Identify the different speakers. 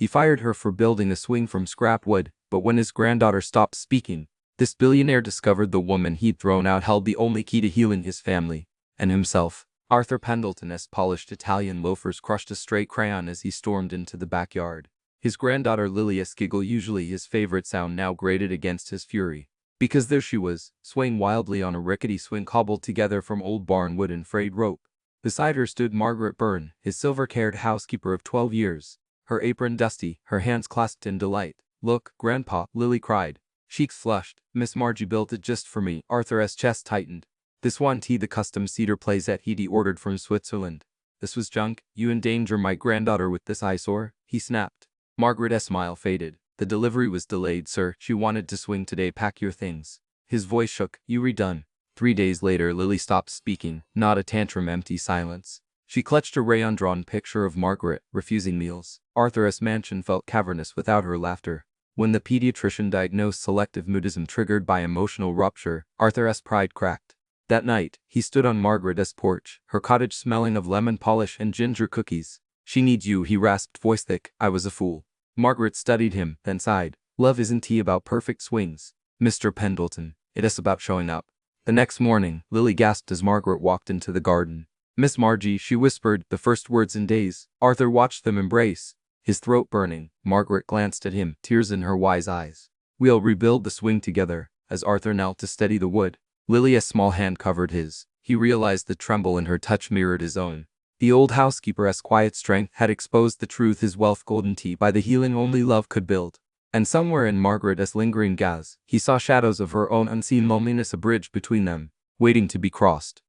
Speaker 1: He fired her for building a swing from scrap wood, but when his granddaughter stopped speaking, this billionaire discovered the woman he'd thrown out held the only key to healing his family and himself. Arthur Pendleton's polished Italian loafers crushed a stray crayon as he stormed into the backyard. His granddaughter Lily's giggle, usually his favorite sound, now grated against his fury. Because there she was, swaying wildly on a rickety swing cobbled together from old barn wood and frayed rope. Beside her stood Margaret Byrne, his silver-haired housekeeper of 12 years, her apron dusty, her hands clasped in delight. "Look, Grandpa," Lily cried. Cheeks flushed. "Miss Margie built it just for me." Arthur's chest tightened. "This one tea, the custom cedar plaisette he'd ordered from Switzerland. This was junk. You endanger my granddaughter with this eyesore," he snapped. Margaret's smile faded. "The delivery was delayed, sir. She wanted to swing today. Pack your things." His voice shook. "You redone." 3 days later, Lily stopped speaking. Not a tantrum, empty silence. She clutched a rayon-drawn picture of Margaret, refusing meals. Arthur's mansion felt cavernous without her laughter. When the pediatrician diagnosed selective mutism triggered by emotional rupture, Arthur's pride cracked. That night, he stood on Margaret's porch, her cottage smelling of lemon polish and ginger cookies. "She needs you," he rasped, voice thick. "I was a fool." Margaret studied him, then sighed. "Love isn't tea about perfect swings, Mr. Pendleton. It is about showing up." The next morning, Lily gasped as Margaret walked into the garden. "Miss Margie," she whispered, the first words in days. Arthur watched them embrace, his throat burning. Margaret glanced at him, tears in her wise eyes. "We'll rebuild the swing together." As Arthur knelt to steady the wood, Lily's small hand covered his. He realized the tremble in her touch mirrored his own. The old housekeeper's quiet strength had exposed the truth: his wealth golden tea by the healing only love could build. And somewhere in Margaret's lingering gaze, he saw shadows of her own unseen loneliness, a bridge between them, waiting to be crossed.